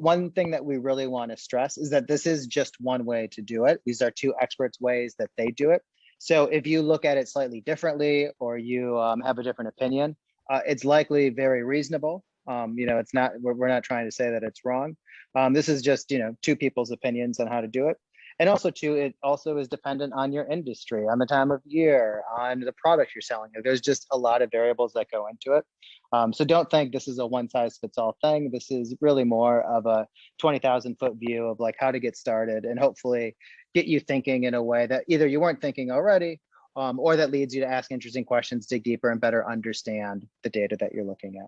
one thing that we really want to stress is that this is just one way to do it. These are two experts' ways that they do it. So if you look at it slightly differently, or you have a different opinion, it's likely very reasonable. It's not, we're not trying to say that it's wrong. This is just, two people's opinions on how to do it. And also too, it also is dependent on your industry, on the time of year, on the product you're selling. There's just a lot of variables that go into it. So don't think this is a one size fits all thing. This is really more of a 20,000 foot view of like how to get started, and hopefully get you thinking in a way that either you weren't thinking already, or that leads you to ask interesting questions, dig deeper, and better understand the data that you're looking at.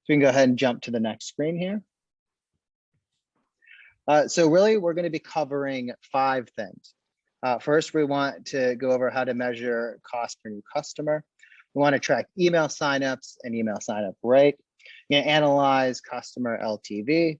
So we can go ahead and jump to the next screen here. So really, we're going to be covering 5 things. First, we want to go over how to measure cost per new customer. We want to track email signups and email signup rate. We're going to analyze customer LTV.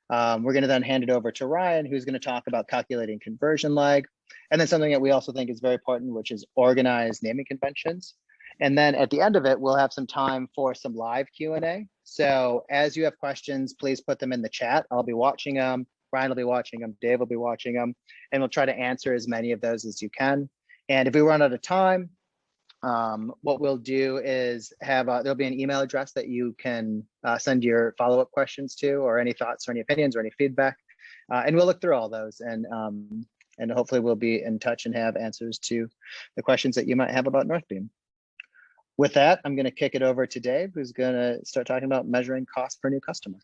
We're going to then hand it over to Ryan, who's going to talk about calculating conversion lag. And then something that we also think is very important, which is organized naming conventions. And then at the end of it, we'll have some time for some live Q&A. So as you have questions, please put them in the chat. I'll be watching them. Ryan will be watching them. Dave will be watching them. And we'll try to answer as many of those as you can. And if we run out of time, what we'll do is have, there'll be an email address that you can send your follow-up questions to, or any thoughts or any opinions or any feedback. And we'll look through all those, and hopefully we'll be in touch and have answers to the questions that you might have about Northbeam. With that, I'm going to kick it over to Dave, who's going to start talking about measuring cost per new customer.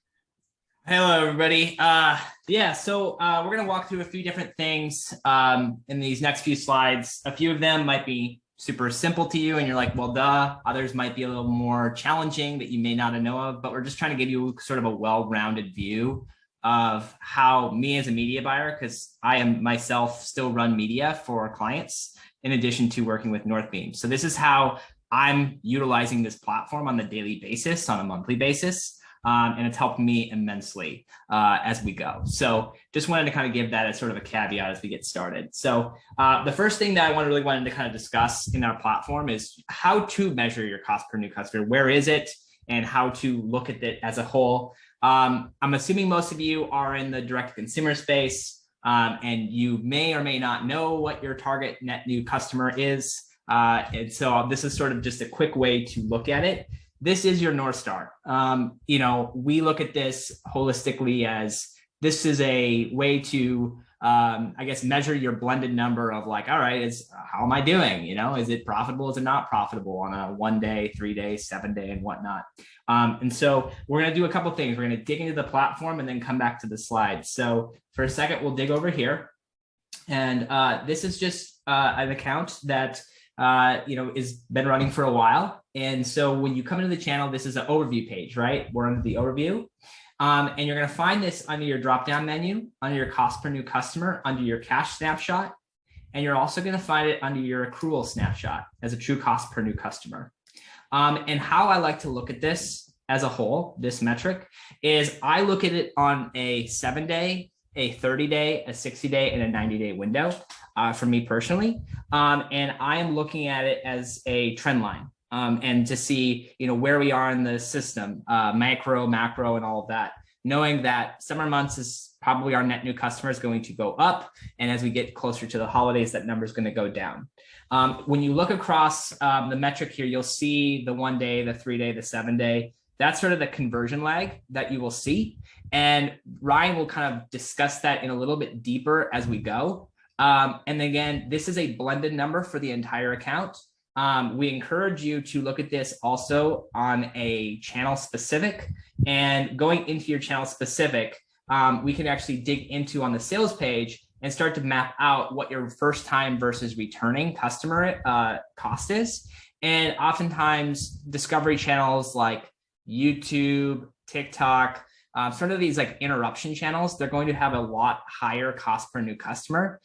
Hello, everybody. So we're going to walk through a few different things in these next few slides. A few of them might be super simple to you and you're like, well, duh. Others might be a little more challenging that you may not know of, but we're just trying to give you sort of a well-rounded view of how me as a media buyer, because I am myself still run media for clients in addition to working with Northbeam. So this is how I'm utilizing this platform on a daily basis, on a monthly basis. And it's helped me immensely as we go. So just wanted to kind of give that as sort of a caveat as we get started. So the first thing that I really wanted to kind of discuss in our platform is how to measure your cost per new customer. Where is it, and how to look at it as a whole. I'm assuming most of you are in the direct consumer space, and you may or may not know what your target net new customer is. And so this is sort of just a quick way to look at it. This is your North Star. We look at this holistically as this is a way to, measure your blended number of like, all right, how am I doing? Is it profitable? Is it not profitable on a 1 day, 3 day, 7 day, and whatnot? And so we're going to do a couple of things. We're going to dig into the platform and then come back to the slides. So for a second, we'll dig over here. And this is just an account that is been running for a while. And so when you come into the channel, this is an overview page, right? We're under the overview. And you're going to find this under your drop-down menu, under your cost per new customer, under your cash snapshot. And you're also going to find it under your accrual snapshot as a true cost per new customer. And how I like to look at this as a whole, this metric, is I look at it on a 7-day, a 30-day, a 60-day, and a 90-day window for me personally. And I am looking at it as a trend line and to see, where we are in the system, macro, and all of that, knowing that summer months is probably our net new customers going to go up. And as we get closer to the holidays, that number is going to go down. When you look across the metric here, you'll see the 1 day, the 3 day, the 7 day. That's sort of the conversion lag that you will see. And Ryan will kind of discuss that in a little bit deeper as we go. And again, this is a blended number for the entire account. We encourage you to look at this also on a channel specific, and going into your channel specific, we can actually dig into on the sales page and start to map out what your first time versus returning customer cost is. And oftentimes discovery channels like YouTube, TikTok, sort of these like interruption channels, they're going to have a lot higher cost per new customer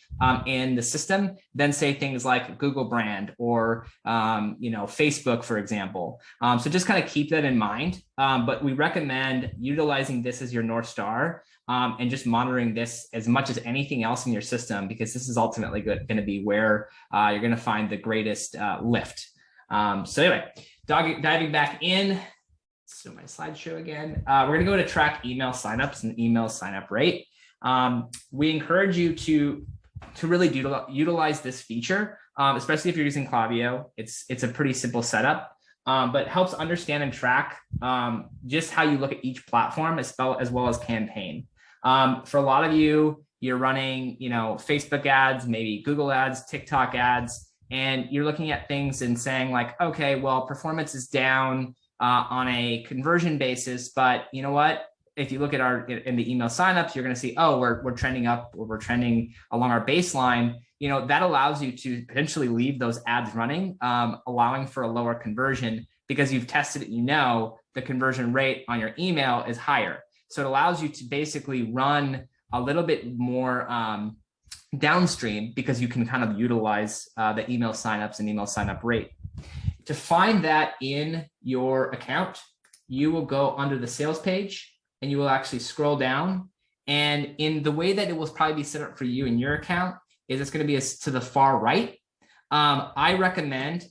in the system than say things like Google brand or Facebook, for example. So just kind of keep that in mind. But we recommend utilizing this as your North Star and just monitoring this as much as anything else in your system, because this is ultimately going to be where you're going to find the greatest lift. So anyway, diving back in. So my slideshow again. We're going to go to track email signups and email signup rate. We encourage you to really utilize this feature, especially if you're using Klaviyo. It's a pretty simple setup, but helps understand and track just how you look at each platform as well as campaign. For a lot of you, you're running, Facebook ads, maybe Google ads, TikTok ads, and you're looking at things and saying like, okay, well, performance is down on a conversion basis, but you know what? If you look at in the email signups, you're going to see, oh, we're trending up, or we're trending along our baseline. That allows you to potentially leave those ads running, allowing for a lower conversion because you've tested it. The conversion rate on your email is higher. So it allows you to basically run a little bit more downstream because you can kind of utilize the email signups and email signup rate. To find that in your account, you will go under the sales page and you will actually scroll down. And in the way that it will probably be set up for you in your account is it's going to be to the far right. I recommend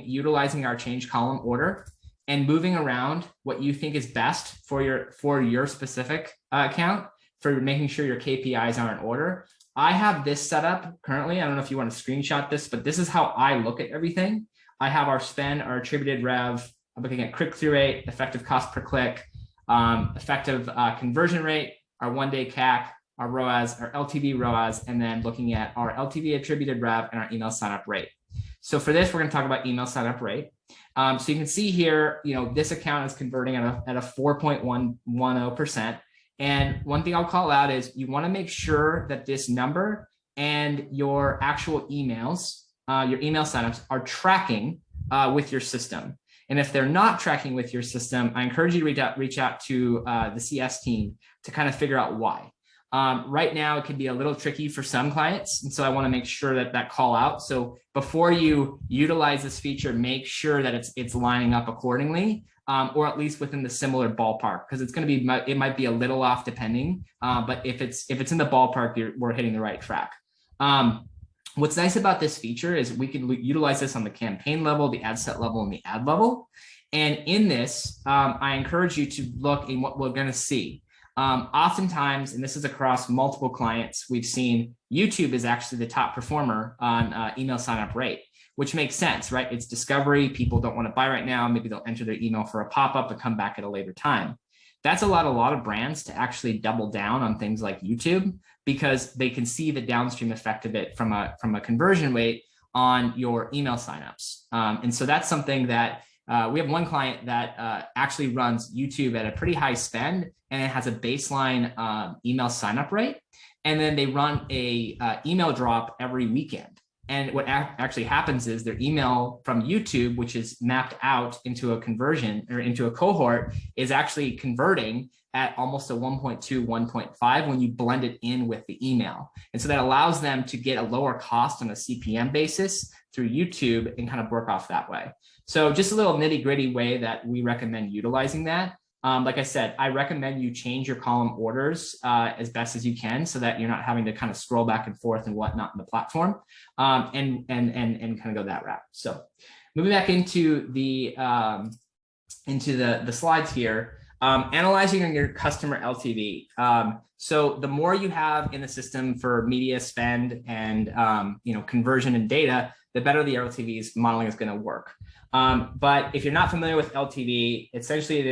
utilizing our change column order and moving around what you think is best for your specific account for making sure your KPIs are in order. I have this set up currently. I don't know if you want to screenshot this, but this is how I look at everything. I have our spend, our attributed rev. I'm looking at click-through rate, effective cost per click, effective conversion rate, our 1-day CAC, our ROAS, our LTV ROAS, and then looking at our LTV attributed rev and our email signup rate. So for this, we're going to talk about email signup rate. So you can see here, this account is converting at a 4.110%. And one thing I'll call out is you want to make sure that this number and your actual emails, your email signups are tracking with your system. And if they're not tracking with your system, I encourage you to reach out to the CS team to kind of figure out why. Right now, it can be a little tricky for some clients. And so I want to make sure that call out. So before you utilize this feature, make sure that it's lining up accordingly, or at least within the similar ballpark, because it's going to be, it might be a little off depending. But if it's in the ballpark, we're hitting the right track. What's nice about this feature is we can utilize this on the campaign level, the ad set level, and the ad level. And in this, I encourage you to look in what we're going to see. Oftentimes, and this is across multiple clients, we've seen YouTube is actually the top performer on email sign-up rate, which makes sense, right? It's discovery. People don't want to buy right now. Maybe they'll enter their email for a pop-up and come back at a later time. That's a lot of brands to actually double down on things like YouTube because they can see the downstream effect of it from a conversion rate on your email signups. And so that's something that we have one client that actually runs YouTube at a pretty high spend, and it has a baseline email signup rate. And then they run a email drop every weekend. And what actually happens is their email from YouTube, which is mapped out into a conversion or into a cohort, is actually converting at almost a 1.2, 1.5 when you blend it in with the email. And so that allows them to get a lower cost on a CPM basis through YouTube and kind of work off that way. So just a little nitty gritty way that we recommend utilizing that. Like I said, I recommend you change your column orders as best as you can so that you're not having to kind of scroll back and forth and whatnot in the platform and kind of go that route. So moving back into the slides here, analyzing your customer LTV. So the more you have in the system for media spend and conversion and data, the better the LTV's modeling is going to work. But if you're not familiar with LTV, essentially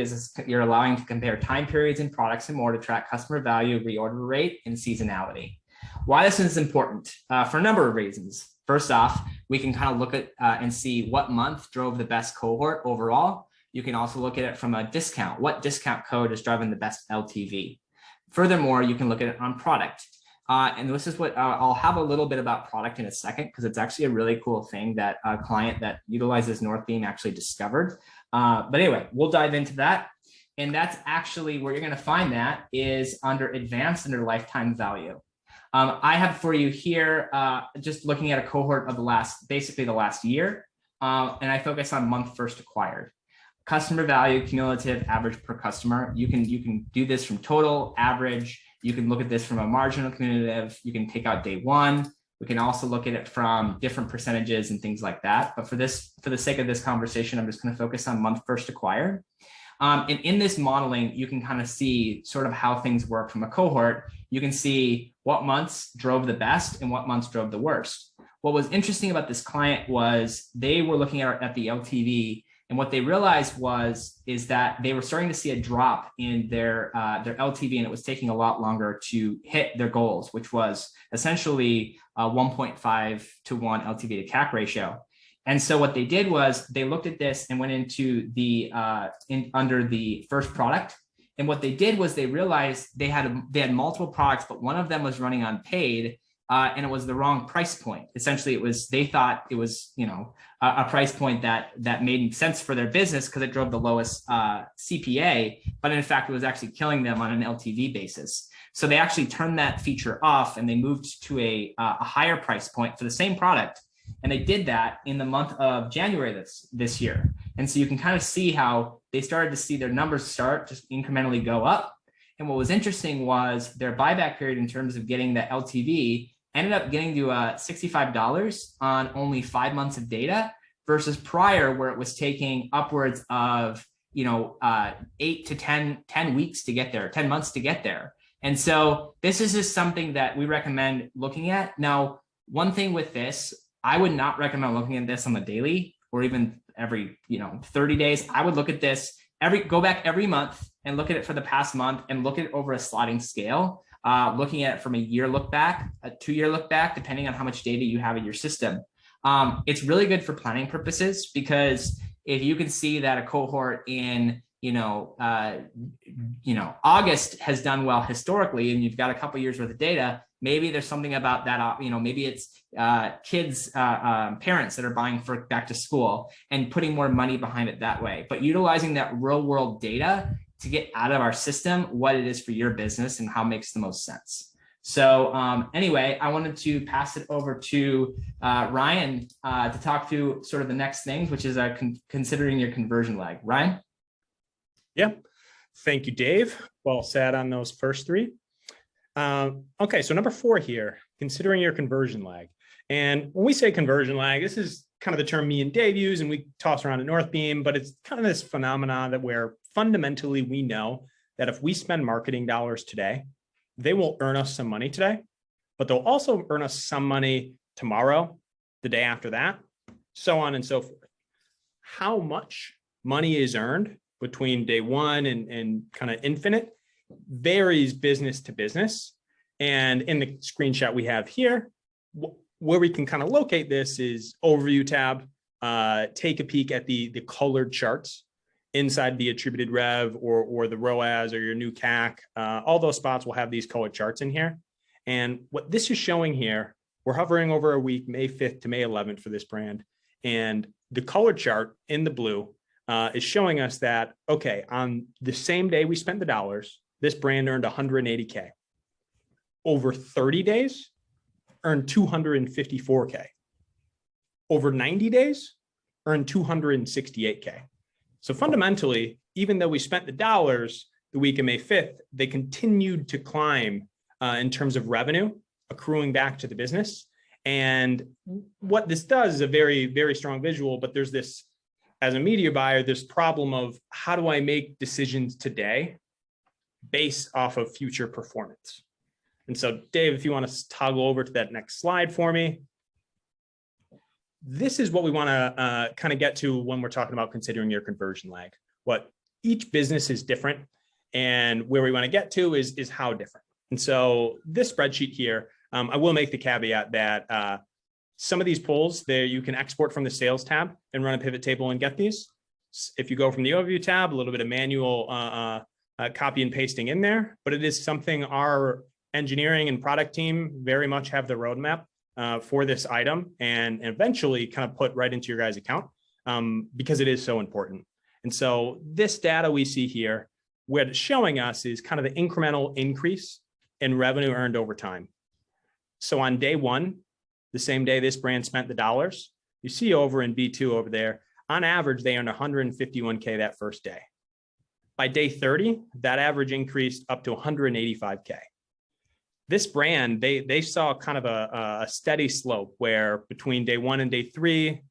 you're allowing to compare time periods and products and more to track customer value, reorder rate, and seasonality. Why this is important? For a number of reasons. First off, we can kind of look at and see what month drove the best cohort overall. You can also look at it from a discount. What discount code is driving the best LTV? Furthermore, you can look at it on product. And this is what I'll have a little bit about product in a second, because it's actually a really cool thing that a client that utilizes Northbeam actually discovered. But anyway, we'll dive into that. And that's actually where you're going to find that is under advanced, under lifetime value. I have for you here, just looking at a cohort of basically the last year. And I focus on month first acquired. Customer value, cumulative, average per customer. You can do this from total, average. You can look at this from a marginal, cumulative. You can take out day one. We can also look at it from different percentages and things like that. But for the sake of this conversation, I'm just going to focus on month first acquired. And in this modeling, you can kind of see sort of how things work from a cohort. You can see what months drove the best and what months drove the worst. What was interesting about this client was they were looking at the LTV, and what they realized is that they were starting to see a drop in their LTV, and it was taking a lot longer to hit their goals, which was essentially 1.5 to 1 LTV to CAC ratio. And so what they did was they looked at this and went into the under the first product. And what they did was they realized they had multiple products, but one of them was running on paid, and it was the wrong price point. Essentially, they thought it was a price point that made sense for their business because it drove the lowest CPA, but in fact, it was actually killing them on an LTV basis. So they actually turned that feature off and they moved to a higher price point for the same product. And they did that in the month of January this year. And so you can kind of see how they started to see their numbers start just incrementally go up. And what was interesting was their buyback period in terms of getting the LTV ended up getting to $65 on only 5 months of data versus prior where it was taking upwards of 8 to 10 weeks to get there, 10 months to get there. And so this is just something that we recommend looking at. Now, one thing with this, I would not recommend looking at this on the daily or even every 30 days. I would look at this go back every month and look at it for the past month and look at it over a sliding scale, looking at it from a year look back, a 2-year look back, depending on how much data you have in your system. It's really good for planning purposes because if you can see that a cohort in August has done well historically, and you've got a couple years worth of data, maybe there's something about that, maybe it's kids, parents that are buying for back to school and putting more money behind it that way. But utilizing that real world data to get out of our system what it is for your business and how it makes the most sense. So anyway, I wanted to pass it over to Ryan to talk through sort of the next things, which is considering your conversion lag. Ryan? Yeah, thank you, Dave. Well said on those first three. Okay, so number 4 here, considering your conversion lag. And when we say conversion lag, this is kind of the term me and Dave use, and we toss around at Northbeam, but it's kind of this phenomenon that where fundamentally we know that if we spend marketing dollars today, they will earn us some money today, but they'll also earn us some money tomorrow, the day after that, so on and so forth. How much money is earned between day one and kind of infinite varies business to business. And in the screenshot we have here, where we can kind of locate this is overview tab, take a peek at the colored charts inside the attributed rev or the ROAS or your new CAC. All those spots will have these colored charts in here. And what this is showing here, we're hovering over a week, May 5th to May 11th for this brand. And the colored chart in the blue is showing us that, okay, on the same day we spent the dollars, this brand earned 180K. Over 30 days, earned 254K. Over 90 days, earned 268K. So fundamentally, even though we spent the dollars the week of May 5th, they continued to climb in terms of revenue, accruing back to the business. And what this does is a very, very strong visual, but there's this, as a media buyer, this problem of how do I make decisions today based off of future performance? And so, Dave, if you want to toggle over to that next slide for me. This is what we want to kind of get to when we're talking about considering your conversion lag. What each business is different, and where we want to get to is how different. And so this spreadsheet here, I will make the caveat that some of these polls there you can export from the sales tab and run a pivot table and get these. If you go from the overview tab, a little bit of manual copy and pasting in there, but it is something our engineering and product team very much have the roadmap for this item and eventually kind of put right into your guys' account because it is so important. And so this data we see here, what it's showing us is kind of the incremental increase in revenue earned over time. So on day one, the same day this brand spent the dollars, you see over in B2 over there, on average, they earned 151K that first day. By day 30, that average increased up to 185K. This brand, they saw kind of a steady slope where between day 1 and day 3,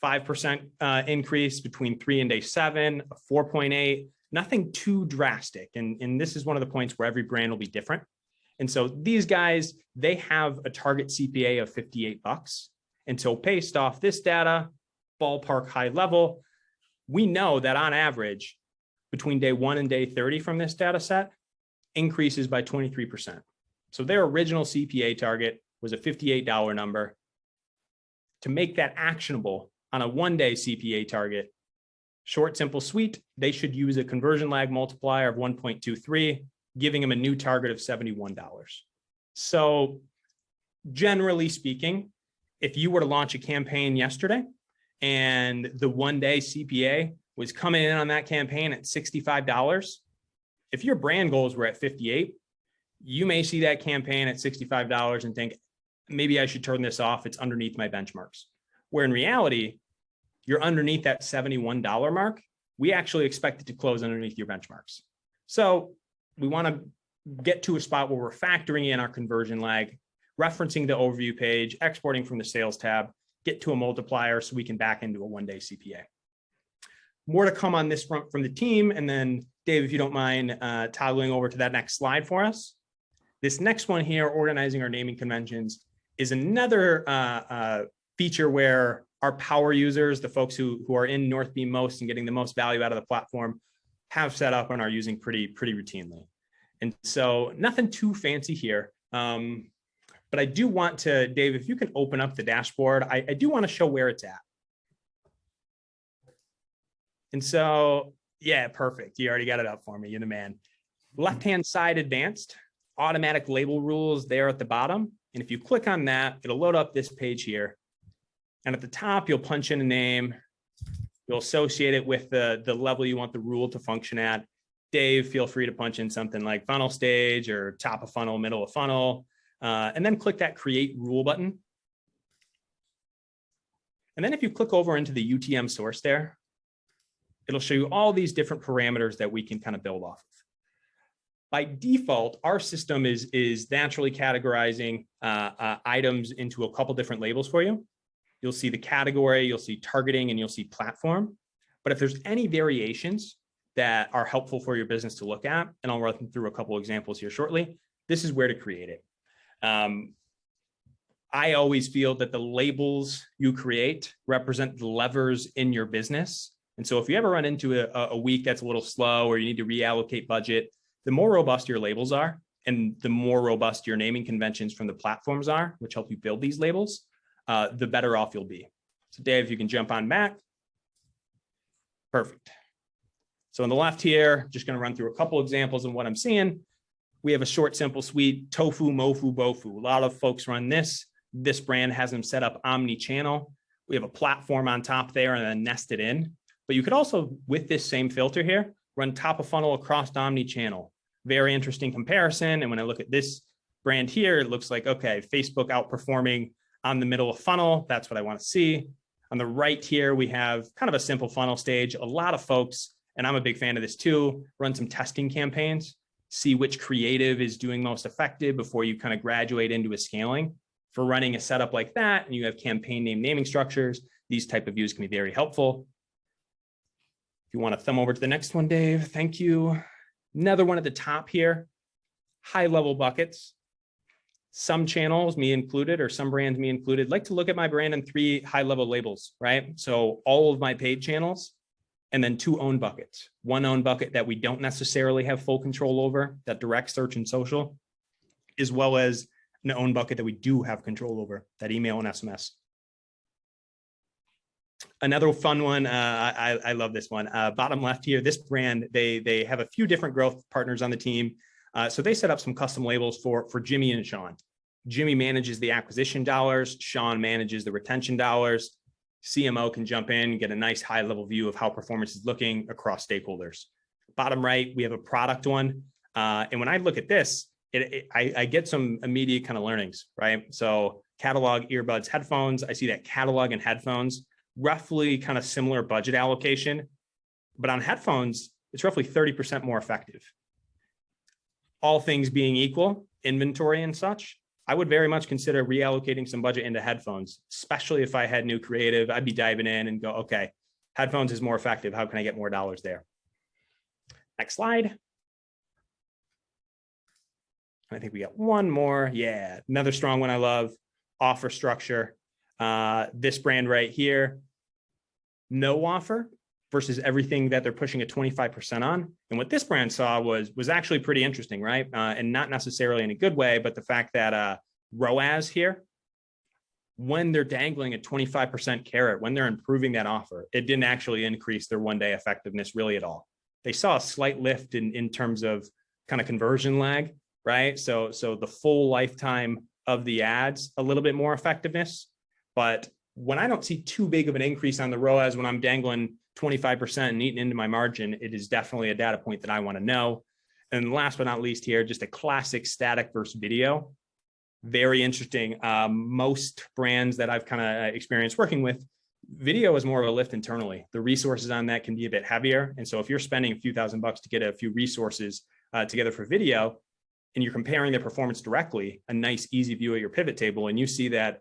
5% increase, between 3 and day 7, a 4.8, nothing too drastic. And this is one of the points where every brand will be different. And so these guys, they have a target CPA of $58. And so based off this data, ballpark high level, we know that on average, between day 1 and day 30 from this data set, increases by 23%. So their original CPA target was a $58 number. To make that actionable on a 1-day CPA target, short, simple, sweet, they should use a conversion lag multiplier of 1.23, giving them a new target of $71. So generally speaking, if you were to launch a campaign yesterday and the 1-day CPA was coming in on that campaign at $65, if your brand goals were at 58, you may see that campaign at $65 and think, maybe I should turn this off. It's underneath my benchmarks. Where in reality, you're underneath that $71 mark. We actually expect it to close underneath your benchmarks. So we want to get to a spot where we're factoring in our conversion lag, referencing the overview page, exporting from the sales tab, get to a multiplier so we can back into a 1-day CPA. More to come on this front from the team. And then Dave, if you don't mind toggling over to that next slide for us. This next one here, organizing our naming conventions, is another feature where our power users, the folks who are in Northbeam most and getting the most value out of the platform, have set up and are using pretty routinely. And so nothing too fancy here. But I do want to, Dave, if you can open up the dashboard, I do want to show where it's at. And so, yeah, perfect. You already got it up for me. You're the man. Left-hand side advanced, automatic label rules there at the bottom. And if you click on that, it'll load up this page here. And at the top, you'll punch in a name. You'll associate it with the level you want the rule to function at. Dave, feel free to punch in something like funnel stage or top of funnel, middle of funnel, and then click that create rule button. And then if you click over into the UTM source there, it'll show you all these different parameters that we can kind of build off of. By default, our system is naturally categorizing items into a couple different labels for you. You'll see the category, you'll see targeting, and you'll see platform. But if there's any variations that are helpful for your business to look at, and I'll run through a couple examples here shortly, this is where to create it. I always feel that the labels you create represent the levers in your business. And so if you ever run into a week that's a little slow or you need to reallocate budget, the more robust your labels are and the more robust your naming conventions from the platforms are, which help you build these labels, the better off you'll be. So Dave, if you can jump on back. Perfect. So on the left here, just going to run through a couple examples of what I'm seeing. We have a short, simple, sweet, tofu, mofu, bofu. A lot of folks run this. This brand has them set up omni-channel. We have a platform on top there and then nested in. But you could also, with this same filter here, run top of funnel across omni-channel. Very interesting comparison. And when I look at this brand here, it looks like, okay, Facebook outperforming on the middle of funnel. That's what I want to see. On the right here, we have kind of a simple funnel stage. A lot of folks, and I'm a big fan of this too, run some testing campaigns, see which creative is doing most effective before you kind of graduate into a scaling. For running a setup like that, and you have campaign name naming structures, these type of views can be very helpful. If you want to thumb over to the next one, Dave, thank you. Another one at the top here, high level buckets. Some channels, me included, or some brands, me included, like to look at my brand in 3 high level labels, right? So all of my paid channels, and then 2 owned buckets. One owned bucket that we don't necessarily have full control over, that direct search and social, as well as an owned bucket that we do have control over, that email and SMS. Another fun one, I love this one. Bottom left here, this brand, they have a few different growth partners on the team. So they set up some custom labels for Jimmy and Sean. Jimmy manages the acquisition dollars. Sean manages the retention dollars. CMO can jump in, get a nice high level view of how performance is looking across stakeholders. Bottom right, we have a product one. And when I look at this, I get some immediate kind of learnings, right? So catalog, earbuds, headphones. I see that catalog and headphones, roughly kind of similar budget allocation. But on headphones, it's roughly 30% more effective. All things being equal, inventory and such, I would very much consider reallocating some budget into headphones, especially if I had new creative. I'd be diving in and go, okay, headphones is more effective. How can I get more dollars there? Next slide. I think we got one more. Yeah, another strong one I love, offer structure. This brand right here, no offer versus everything that they're pushing at 25% on. And what this brand saw was actually pretty interesting, right? And not necessarily in a good way, but the fact that ROAS here, when they're dangling a 25% carrot, when they're improving that offer, it didn't actually increase their one-day effectiveness really at all. They saw a slight lift in terms of kind of conversion lag, right? So the full lifetime of the ads, a little bit more effectiveness. But when I don't see too big of an increase on the ROAS, when I'm dangling 25% and eating into my margin, it is definitely a data point that I want to know. And last but not least here, just a classic static versus video. Very interesting. Most brands that I've kind of experienced working with, video is more of a lift internally. The resources on that can be a bit heavier. And so if you're spending a few $1,000s to get a few resources together for video, and you're comparing their performance directly, a nice easy view of your pivot table, and you see that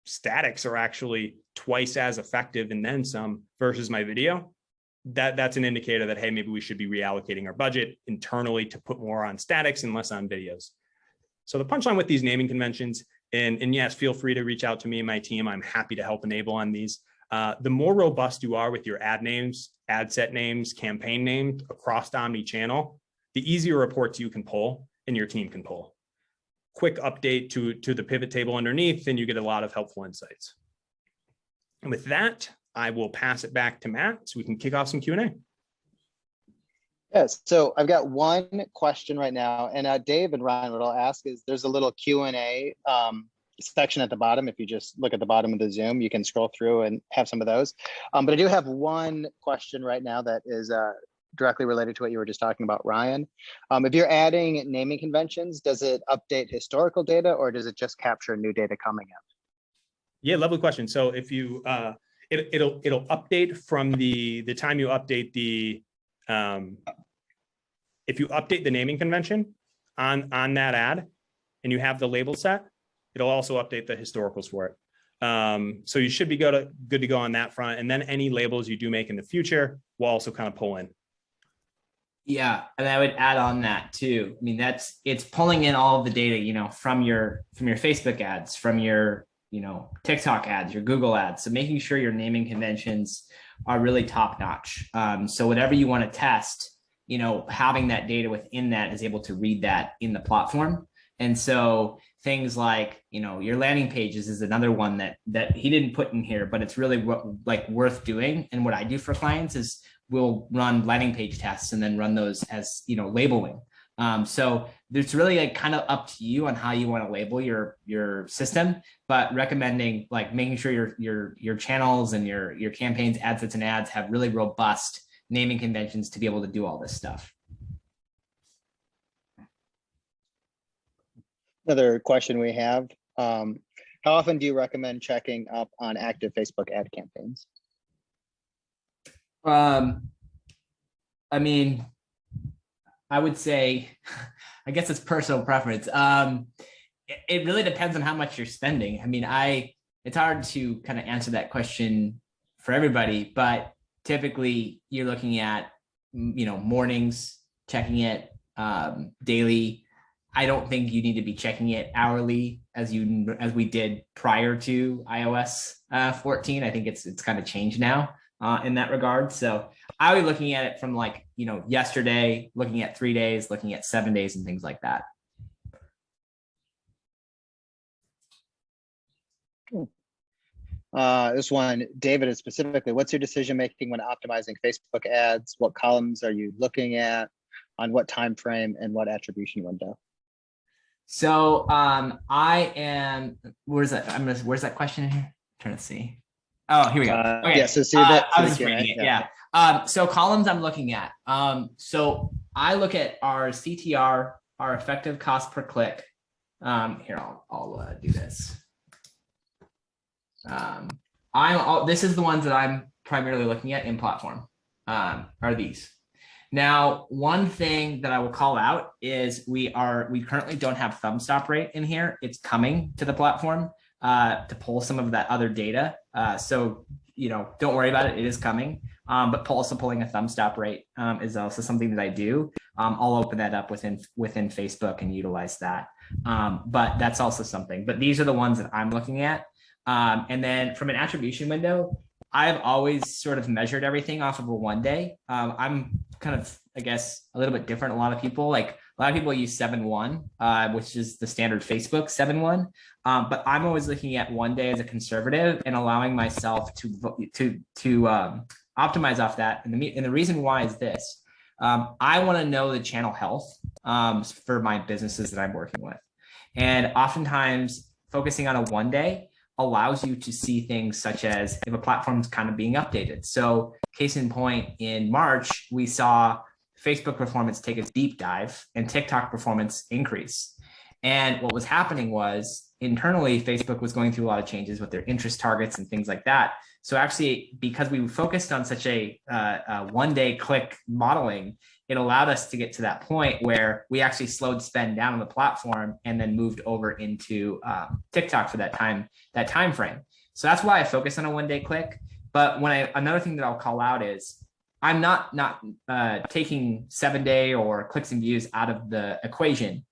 statics are actually twice as effective and then some versus my video, that's an indicator that, hey, maybe we should be reallocating our budget internally to put more on statics and less on videos. So the punchline with these naming conventions, and yes, feel free to reach out to me and my team. I'm happy to help enable on these. The more robust you are with your ad names, ad set names, campaign names across omni-channel, the easier reports you can pull and your team can pull. Quick update to the pivot table underneath, and you get a lot of helpful insights. And with that, I will pass it back to Matt so we can kick off some Q&A. Yes, so I've got one question right now, and Dave and Ryan, what I'll ask is there's a little Q&A section at the bottom. If you just look at the bottom of the Zoom, you can scroll through and have some of those. But I do have one question right now that is directly related to what you were just talking about, Ryan. If you're adding naming conventions, does it update historical data or does it just capture new data coming in? Yeah, lovely question. So if you, it'll update from the time you update the, if you update the naming convention on that ad and you have the label set, it'll also update the historicals for it. So you should be good to go on that front. And then any labels you do make in the future will also kind of pull in. Yeah, and I would add on that too. I mean, it's pulling in all of the data, you know, from your Facebook ads, from your, you know, TikTok ads, your Google ads. So making sure your naming conventions are really top notch. So whatever you want to test, you know, having that data within that is able to read that in the platform. And so things like, you know, your landing pages is another one that he didn't put in here, but it's really like worth doing. And what I do for clients is we'll run landing page tests and then run those as, you know, labeling. So it's really like kind of up to you on how you want to label your system, but recommending like making sure your channels and your campaigns, ad sets and ads have really robust naming conventions to be able to do all this stuff. Another question we have, how often do you recommend checking up on active Facebook ad campaigns? I mean, I would say, I guess it's personal preference. It really depends on how much you're spending. I mean, it's hard to kind of answer that question for everybody, but typically you're looking at, you know, mornings, checking it, daily. I don't think you need to be checking it hourly as we did prior to iOS 14. I think it's kind of changed now in that regard. So I was looking at it from like, you know, yesterday, looking at 3 days, looking at 7 days and things like that. This one, David, is specifically, what's your decision making when optimizing Facebook ads? What columns are you looking at? On what time frame and what attribution window? So I am, where's that question in here? I'm trying to see. Oh, here we go. Okay. Yeah, so see that. I was just reading it. Yeah. So columns I'm looking at. So I look at our CTR, our effective cost per click. Here, I'll do this. This is the ones that I'm primarily looking at in platform, are these. Now, one thing that I will call out is we currently don't have thumb stop rate in here. It's coming to the platform to pull some of that other data. So don't worry about it. It is coming. But also pulling a thumb stop rate is also something that I do. I'll open that up within Facebook and utilize that. But that's also something. But these are the ones that I'm looking at. And then from an attribution window, I've always sort of measured everything off of a 1 day. I'm kind of, I guess, a little bit different. A lot of people use 7-1, which is the standard Facebook 7-1. But I'm always looking at 1 day as a conservative and allowing myself to optimize off that. And the reason why is this. I want to know the channel health for my businesses that I'm working with. And oftentimes focusing on a 1 day allows you to see things such as if a platform's kind of being updated. So case in point, in March, we saw Facebook performance take a deep dive and TikTok performance increase. And what was happening was internally, Facebook was going through a lot of changes with their interest targets and things like that. So actually, because we focused on such a 1 day click modeling, it allowed us to get to that point where we actually slowed spend down on the platform and then moved over into TikTok for that time frame. So that's why I focus on a 1 day click. But another thing that I'll call out is I'm not taking 7 day or clicks and views out of the equation.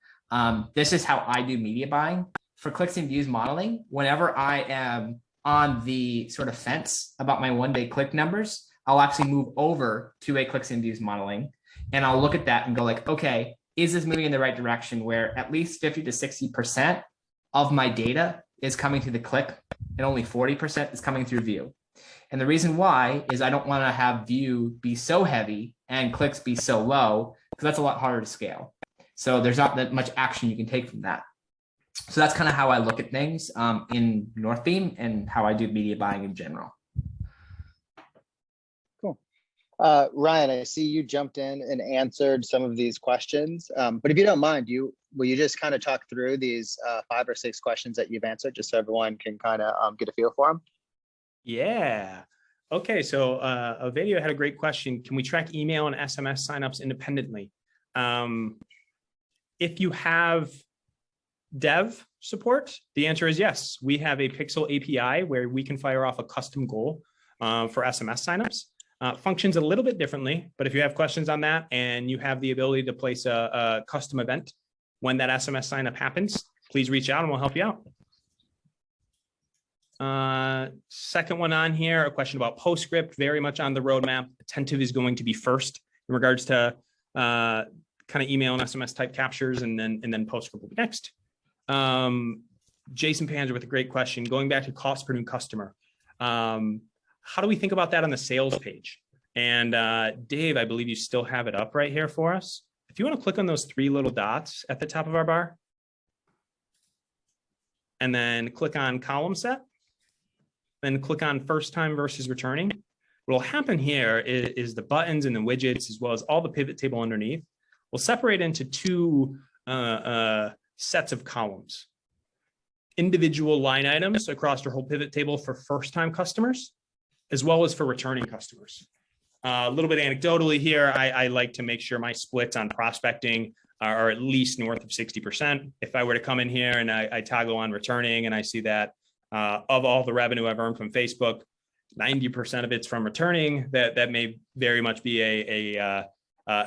This is how I do media buying. For clicks and views modeling, whenever I am on the sort of fence about my 1 day click numbers, I'll actually move over to a clicks and views modeling. And I'll look at that and go like, okay, is this moving in the right direction where at least 50 to 60% of my data is coming through the click and only 40% is coming through view? And the reason why is I don't want to have view be so heavy and clicks be so low, because that's a lot harder to scale. So there's not that much action you can take from that. So that's kind of how I look at things in Northbeam and how I do media buying in general. Cool. Ryan, I see you jumped in and answered some of these questions, but if you don't mind, will you just kind of talk through these 5 or 6 questions that you've answered, just so everyone can kind of get a feel for them? Yeah. Okay. So a video had a great question. Can we track email and SMS signups independently? If you have dev support, the answer is yes. We have a Pixel API where we can fire off a custom goal for SMS signups. Functions a little bit differently, but if you have questions on that and you have the ability to place a custom event when that SMS signup happens, please reach out and we'll help you out. Second one on here, a question about PostScript, very much on the roadmap. Attentive is going to be first in regards to kind of email and SMS type captures, and then PostScript will be next. Jason Panzer with a great question. Going back to cost per new customer, how do we think about that on the sales page? And Dave, I believe you still have it up right here for us. If you want to click on those 3 little dots at the top of our bar, and then click on column set, then click on first time versus returning. What will happen here is the buttons and the widgets, as well as all the pivot table underneath, will separate into 2 sets of columns. Individual line items across your whole pivot table for first time customers, as well as for returning customers. A little bit anecdotally here, I like to make sure my splits on prospecting are at least north of 60%. If I were to come in here and I toggle on returning and I see that of all the revenue I've earned from Facebook, 90% of it's from returning, that may very much be a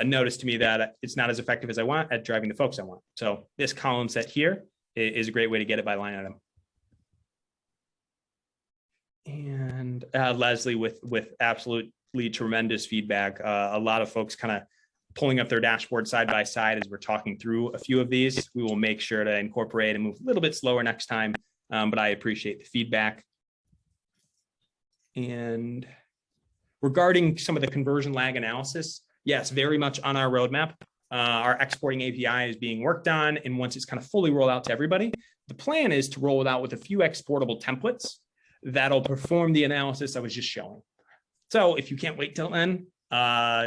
notice to me that it's not as effective as I want at driving the folks I want. So this column set here is a great way to get it by line item. And Leslie with absolutely tremendous feedback. A lot of folks kind of pulling up their dashboard side by side as we're talking through a few of these. We will make sure to incorporate and move a little bit slower next time, but I appreciate the feedback. And regarding some of the conversion lag analysis, yes, very much on our roadmap. Our exporting API is being worked on, and once it's kind of fully rolled out to everybody, the plan is to roll it out with a few exportable templates that'll perform the analysis I was just showing. So if you can't wait till then,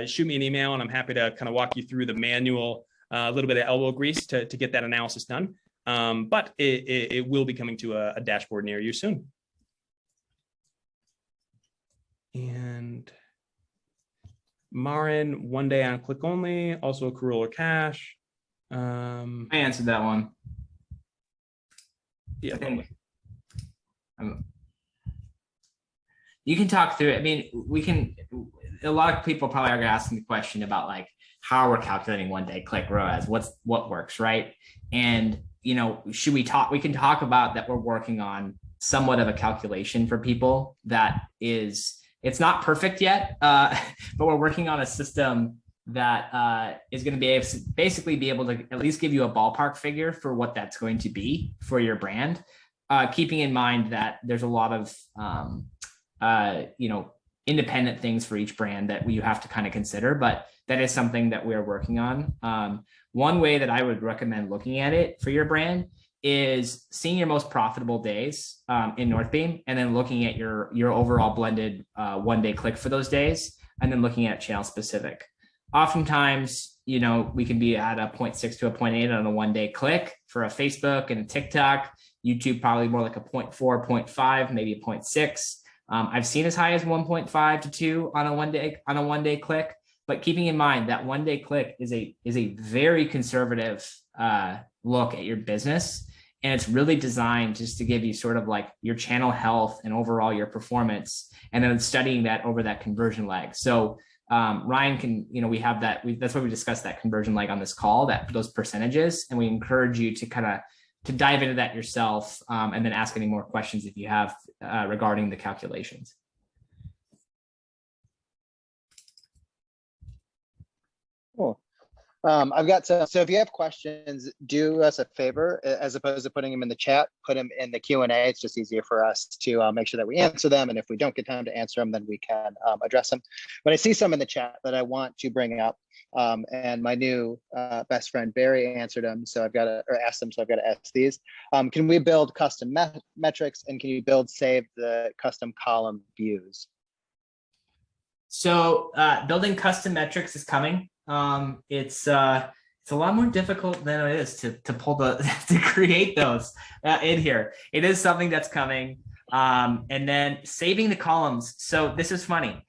shoot me an email and I'm happy to kind of walk you through the manual, a little bit of elbow grease to get that analysis done. But it will be coming to a dashboard near you soon. And Marin, 1 day on click only, also accrual or cash. I answered that one. Yeah. you can talk through it. I mean, a lot of people probably are asking the question about like how we're calculating 1-day click ROAS, what works, right? And, you know, we can talk about that we're working on somewhat of a calculation for people that it's not perfect yet, but we're working on a system that is going to be basically be able to at least give you a ballpark figure for what that's going to be for your brand, keeping in mind that there's a lot of, independent things for each brand that you have to kind of consider, but that is something that we're working on. One way that I would recommend looking at it for your brand is seeing your most profitable days in Northbeam, and then looking at your overall blended 1-day click for those days, and then looking at channel specific. Oftentimes, you know, we can be at a 0.6 to a 0.8 on a 1-day click for a Facebook and a TikTok. YouTube probably more like a 0.4, 0.5, maybe a 0.6. I've seen as high as 1.5 to 2 on a 1-day click, but keeping in mind that 1-day click is a very conservative look at your business. And it's really designed just to give you sort of like your channel health and overall your performance, and then studying that over that conversion lag. So Ryan can, you know, we have that, that's why we discussed that conversion lag on this call, that those percentages, and we encourage you to kind of to dive into that yourself, and then ask any more questions if you have regarding the calculations. Cool. I've got so if you have questions, do us a favor, as opposed to putting them in the chat, put them in the Q&A. It's just easier for us to make sure that we answer them. And if we don't get time to answer them, then we can address them. But I see some in the chat that I want to bring up. And my new best friend, Barry, answered them. So I've got to, or asked them, so I've got to ask these. Can we build custom metrics, and can you save the custom column views? So building custom metrics is coming. It's a lot more difficult than it is to pull to create those in here. It is something that's coming. And then saving the columns. So this is funny.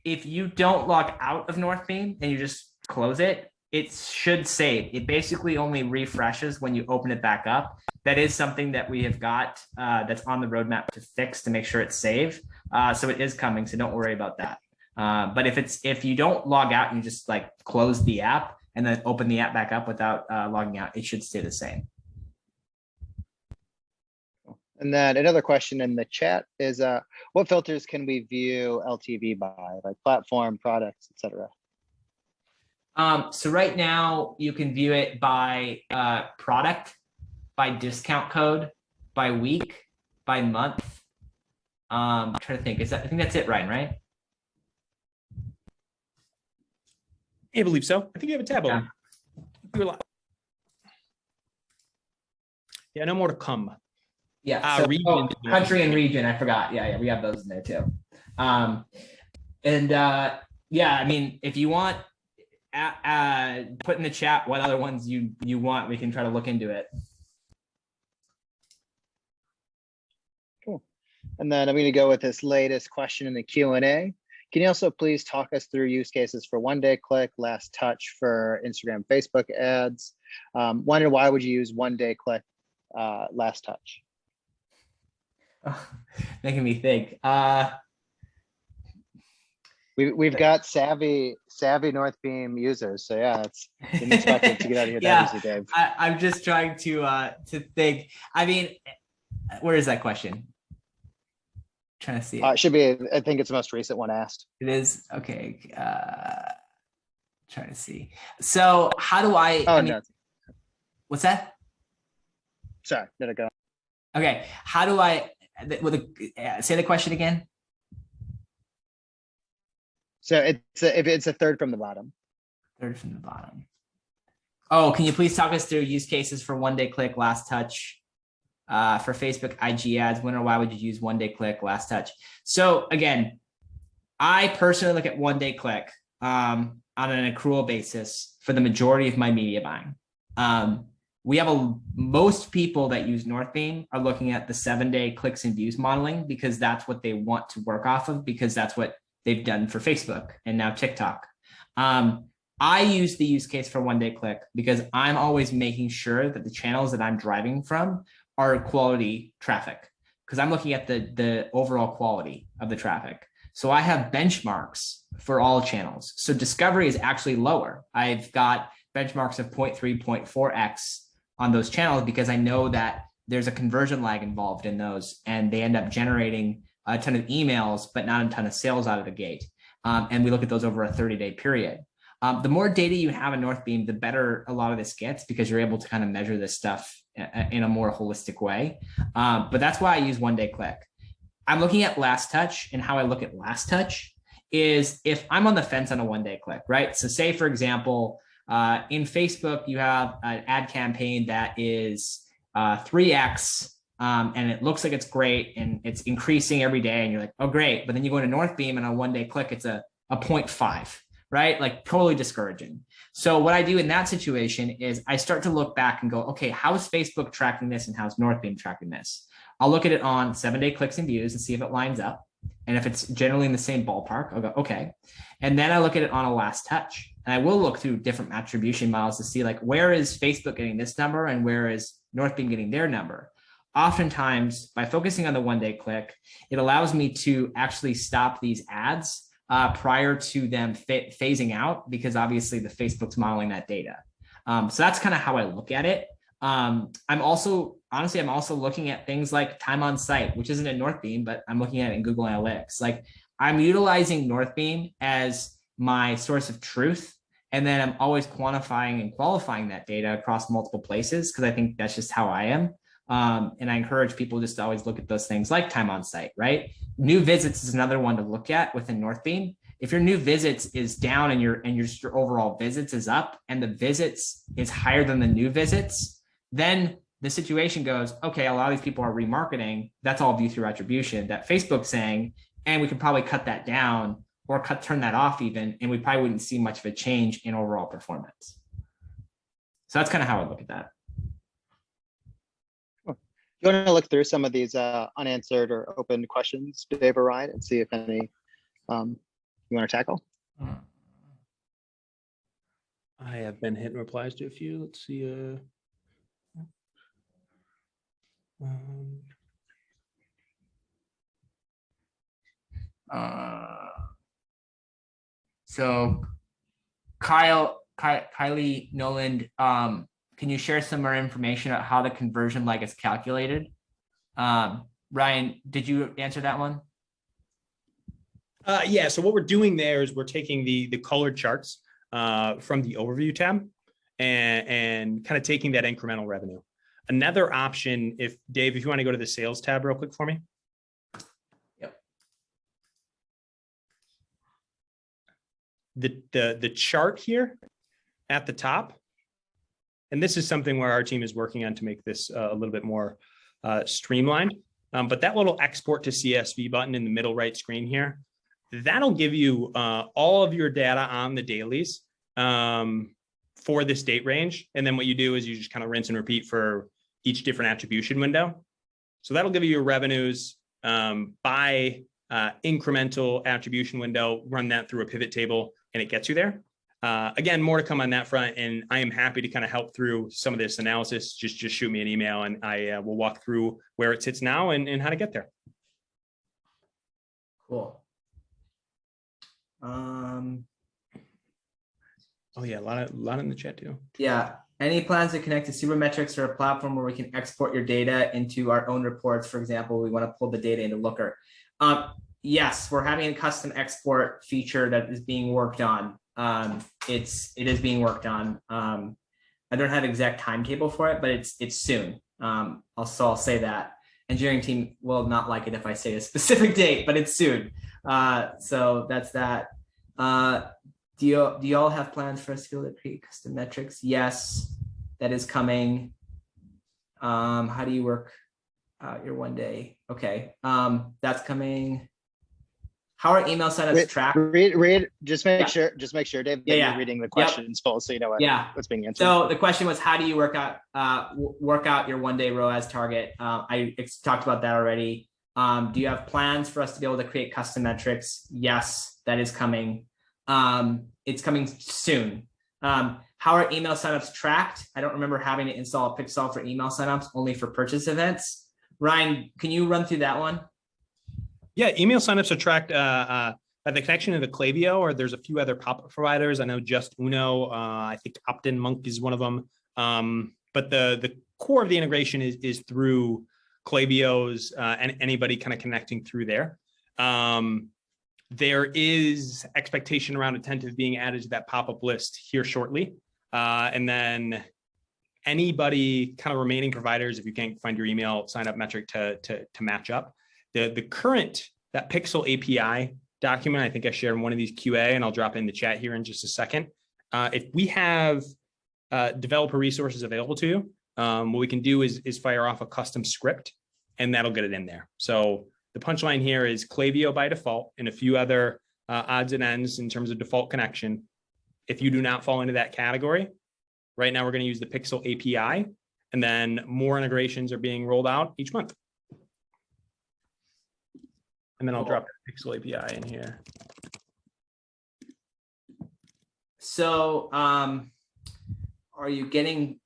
If you don't log out of Northbeam and you just close it, it should save. It basically only refreshes when you open it back up. That is something that we have got that's on the roadmap to fix to make sure it's saved. So it is coming. So don't worry about that. But if you don't log out and you just like close the app and then open the app back up without logging out, it should stay the same. And then another question in the chat is, what filters can we view LTV by, like platform, products, etc.? So right now you can view it by product, by discount code, by week, by month. I'm trying to think. I think that's it, Ryan, right? I believe so. I think you have a tab open. Yeah, no more to come. Yeah. So, country and region. I forgot. Yeah, we have those in there too. Yeah, I mean, if you want, put in the chat what other ones you want. We can try to look into it. Cool. And then I'm going to go with this latest question in the Q&A. Can you also please talk us through use cases for 1-day click, last touch for Instagram, Facebook ads? Wonder why would you use 1-day click, last touch? Oh, making me think. We've got savvy Northbeam users, so yeah, it's unexpected to get out of here that easy, Dave. I'm just trying to think. I mean, where is that question? Trying to see it. It should be, I think it's the most recent one asked. It is. Okay. Trying to see. So how do I, no. What's that? Sorry, did it go? Okay. How do I, say the question again? So it's a third from the bottom. Third from the bottom. Oh, can you please talk us through use cases for 1-day click, last touch? For Facebook IG ads, when or why would you use 1-day click, last touch? So again, I personally look at 1-day click on an accrual basis for the majority of my media buying. We have most people that use Northbeam are looking at the 7-day clicks and views modeling because that's what they want to work off of, because that's what they've done for Facebook and now TikTok. I use the use case for 1-day click because I'm always making sure that the channels that I'm driving from are quality traffic. because I'm looking at the overall quality of the traffic. So I have benchmarks for all channels. So discovery is actually lower. I've got benchmarks of 0.3, 0.4x on those channels because I know that there's a conversion lag involved in those, and they end up generating a ton of emails, but not a ton of sales out of the gate. And we look at those over a 30-day period. The more data you have in Northbeam, the better a lot of this gets because you're able to kind of measure this stuff in a more holistic way. But that's why I use one-day click. I'm looking at last touch, and how I look at last touch is if I'm on the fence on a one-day click, right? So say, for example, in Facebook, you have an ad campaign that is 3x, and it looks like it's great and it's increasing every day. And you're like, oh, great. But then you go into Northbeam and on one day click, it's a 0.5, right? Like totally discouraging. So what I do in that situation is I start to look back and go, okay, how is Facebook tracking this and how's Northbeam tracking this? I'll look at it on 7-day clicks and views and see if it lines up. And if it's generally in the same ballpark, I'll go, okay. And then I look at it on a last touch. And I will look through different attribution models to see like, where is Facebook getting this number and where is Northbeam getting their number? Oftentimes, by focusing on the one-day click, it allows me to actually stop these ads prior to them phasing out, because obviously the Facebook's modeling that data. So that's kind of how I look at it. I'm also looking at things like time on site, which isn't in Northbeam, but I'm looking at it in Google Analytics. Like I'm utilizing Northbeam as my source of truth. And then I'm always quantifying and qualifying that data across multiple places, because I think that's just how I am. And I encourage people just to always look at those things like time on site, right? New visits is another one to look at within Northbeam. If your new visits is down and your overall visits is up and the visits is higher than the new visits, then the situation goes, okay, a lot of these people are remarketing. That's all view through attribution that Facebook's saying, and we could probably cut that down or turn that off even, and we probably wouldn't see much of a change in overall performance. So that's kind of how I look at that. You want to look through some of these unanswered or open questions, Dave or Ryan, and see if any you want to tackle? I have been hitting replies to a few. Let's see. So Kylie Noland, can you share some more information on how the conversion lag is calculated? Ryan, did you answer that one? Yeah, so what we're doing there is we're taking the colored charts from the overview tab and kind of taking that incremental revenue. Another option, if Dave, if you want to go to the sales tab real quick for me. Yep. The chart here at the top, and this is something where our team is working on to make this a little bit more streamlined. But that little export to CSV button in the middle right screen here, that'll give you all of your data on the dailies for this date range. And then what you do is you just kind of rinse and repeat for each different attribution window. So that'll give you your revenues by incremental attribution window, run that through a pivot table, and it gets you there. Again, more to come on that front, and I am happy to kind of help through some of this analysis. Just shoot me an email, and I will walk through where it sits now and how to get there. Cool. Oh yeah, a lot in the chat too. Yeah. Any plans to connect to Supermetrics or a platform where we can export your data into our own reports? For example, we want to pull the data into Looker. Yes, we're having a custom export feature that is being worked on. It is being worked on. I don't have an exact timetable for it, but it's soon. I'll say that. Engineering team will not like it if I say a specific date, but it's soon. So that's that. Do you all have plans for us to be able to create custom metrics? Yes, that is coming. How do you work your one day? Okay, that's coming. How are email signups tracked? Read. Just make sure, Dave, that you're reading the questions full, so you know what's being answered. So the question was, how do you work out your one day ROAS target? I talked about that already. Do you have plans for us to be able to create custom metrics? Yes, that is coming. It's coming soon. How are email signups tracked? I don't remember having to install a Pixel for email signups, only for purchase events. Ryan, can you run through that one? Yeah, email signups are tracked by the connection into Klaviyo, or there's a few other pop-up providers. I know Just Uno, I think Opt-in Monk is one of them. But the core of the integration is through Klaviyo's and anybody kind of connecting through there. There is expectation around attentive being added to that pop-up list here shortly. And then anybody kind of remaining providers, if you can't find your email sign up metric to match up. The current, that Pixel API document, I think I shared in one of these QA, and I'll drop it in the chat here in just a second. If we have developer resources available to you, what we can do is fire off a custom script, and that'll get it in there. So the punchline here is Klaviyo by default and a few other odds and ends in terms of default connection. If you do not fall into that category, right now we're going to use the Pixel API, and then more integrations are being rolled out each month. And then I'll drop the Pixel API in here. So are you getting,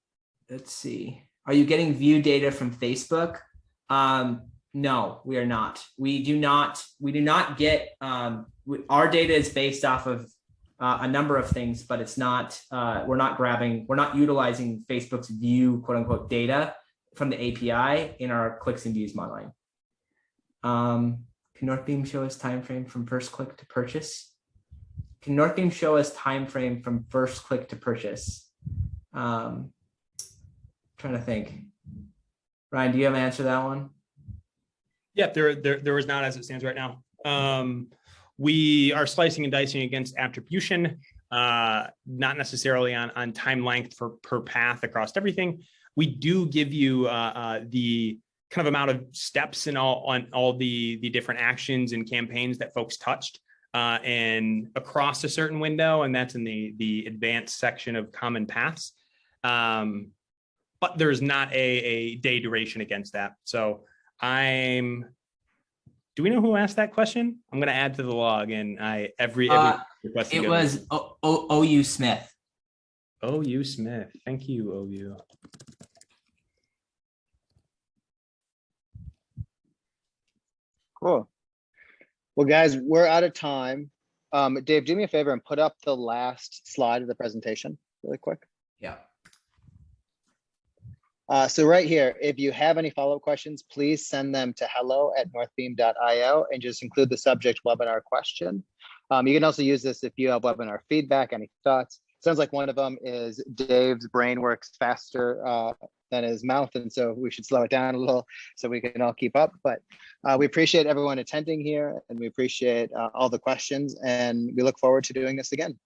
let's see, are you getting view data from Facebook? No, we are not. We do not get, our data is based off of a number of things, but it's not, we're not utilizing Facebook's view, quote unquote, data from the API in our clicks and views modeling. Can Northbeam show us time frame from first click to purchase? Can Northbeam show us time frame from first click to purchase? Trying to think. Ryan, do you have an answer to that one? Yeah, there is not as it stands right now. We are slicing and dicing against attribution, not necessarily on time length per path across everything. We do give you the kind of amount of steps in all the different actions and campaigns that folks touched and across a certain window, and that's in the advanced section of common paths. But there's not a day duration against that. So do we know who asked that question? I'm going to add to the log, and every request. It was OU Smith. OU Smith. Thank you, OU. Cool. Well, guys, we're out of time. Dave, do me a favor and put up the last slide of the presentation really quick. Yeah. So right here, if you have any follow-up questions, please send them to hello@northbeam.io and just include the subject webinar question. You can also use this if you have webinar feedback, any thoughts. Sounds like one of them is Dave's brain works faster than his mouth, and so we should slow it down a little so we can all keep up. But we appreciate everyone attending here, and we appreciate all the questions, and we look forward to doing this again.